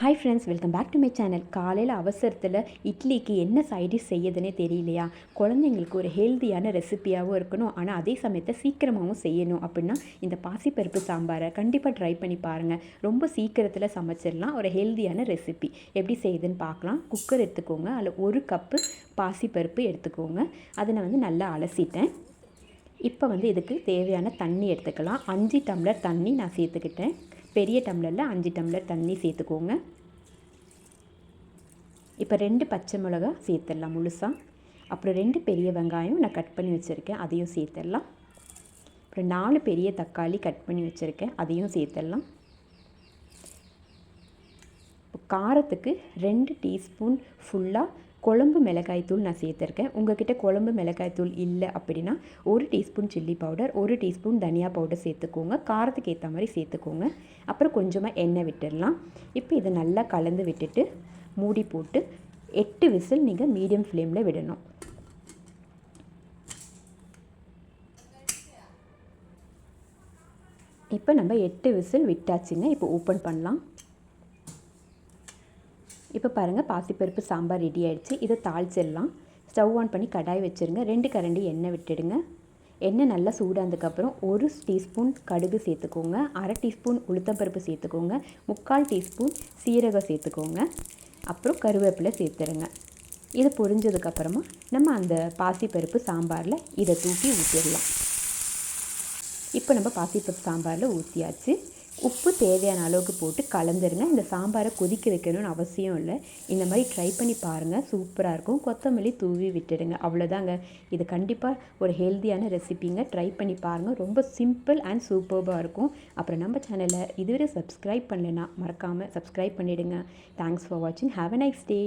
Hi friends, welcome back to my channel. காலையில் அவசரத்தில் இட்லிக்கு என்ன சைடிஷ் செய்யதுன்னே தெரியலையா? குழந்தைங்களுக்கு ஒரு ஹெல்த்தியான ரெசிபியாகவும் இருக்கணும், ஆனால் அதே சமயத்தை சீக்கிரமாகவும் செய்யணும் அப்படின்னா இந்த பாசிப்பருப்பு சாம்பாரை கண்டிப்பாக ட்ரை பண்ணி பாருங்கள். ரொம்ப சீக்கிரத்தில் சமைச்சிடலாம். ஒரு ஹெல்த்தியான ரெசிபி எப்படி செய்யுதுன்னு பார்க்கலாம். குக்கர் எடுத்துக்கோங்க. அதில் 1 கப்பு பாசிப்பருப்பு எடுத்துக்கோங்க. அதை நான் நல்லா அலசிட்டேன். இப்போ இதுக்கு தேவையான தண்ணி எடுத்துக்கலாம். 5 டம்ளர் தண்ணி நான் சேர்த்துக்கிட்டேன். பெரிய டம்ளரில் 5 டம்ளர் தண்ணி சேர்த்துக்கோங்க. இப்போ 2 பச்சை மிளகாய் சேர்த்துடலாம் முழுசாக. அப்புறம் 2 பெரிய வெங்காயம் நான் கட் பண்ணி வச்சுருக்கேன், அதையும் சேர்த்துடலாம். அப்புறம் 4 பெரிய தக்காளி கட் பண்ணி வச்சுருக்கேன், அதையும் சேர்த்துடலாம். இப்போ காரத்துக்கு 2 டீஸ்பூன் ஃபுல்லாக குழம்பு மிளகாய்த்தூள் நான் சேர்த்துருக்கேன். உங்கள்கிட்ட குழம்பு மிளகாய்த்தூள் இல்லை அப்படின்னா 1 டீஸ்பூன் சில்லி பவுடர், 1 டீஸ்பூன் தனியா பவுடர் சேர்த்துக்கோங்க. காரத்துக்கு ஏற்ற மாதிரி சேர்த்துக்கோங்க. அப்புறம் கொஞ்சமாக எண்ணெய் விட்டுடலாம். இப்போ இதை நல்லா கலந்து விட்டுட்டு மூடி போட்டு 8 விசில் நீங்கள் மீடியம் ஃப்ளேமில் விடணும். இப்போ நம்ம 8 விசில் விட்டாச்சுங்க. இப்போ ஓப்பன் பண்ணலாம். இப்போ பாருங்கள், பாசிப்பருப்பு சாம்பார் ரெடி ஆகிடுச்சு. இதை தாளிச்சிடலாம். ஸ்டவ் ஆன் பண்ணி கடாய் வச்சுருங்க. 2 கரண்டி எண்ணெய் விட்டுடுங்க. எண்ணெய் நல்லா சூடானதுக்கப்புறம் 1 டீஸ்பூன் கடுகு சேர்த்துக்கோங்க, 1/2 டீஸ்பூன் உளுத்தம்பருப்பு சேர்த்துக்கோங்க, 3/4 டீஸ்பூன் சீரகம் சேர்த்துக்கோங்க, அப்புறம் கருவேப்பிலை சேர்த்துருங்க. இது பொரிஞ்சதுக்கப்புறமா நம்ம அந்த பாசிப்பருப்பு சாம்பாரில் இதை தூக்கி ஊற்றிடலாம். இப்போ நம்ம பாசிப்பருப்பு சாம்பாரில் ஊற்றியாச்சு. உப்பு தேவையான அளவுக்கு போட்டு கலந்துருங்க. இந்த சாம்பாரை கொதிக்க வைக்கணும்னு அவசியம் இல்லை. இந்த மாதிரி ட்ரை பண்ணி பாருங்கள், சூப்பராக இருக்கும். கொத்தமல்லி தூவி விட்டுடுங்க, அவ்வளோதாங்க. இது கண்டிப்பாக ஒரு ஹெல்த்தியான ரெசிபிங்க. ட்ரை பண்ணி பாருங்கள். ரொம்ப சிம்பிள் அண்ட் சூப்பர்பாக இருக்கும். அப்புறம் நம்ம சேனலை இதுவரை சப்ஸ்கிரைப் பண்ணலைன்னா மறக்காமல் சப்ஸ்கிரைப் பண்ணிவிடுங்க. தேங்க்ஸ் ஃபார் வாட்சிங். Have a nice day.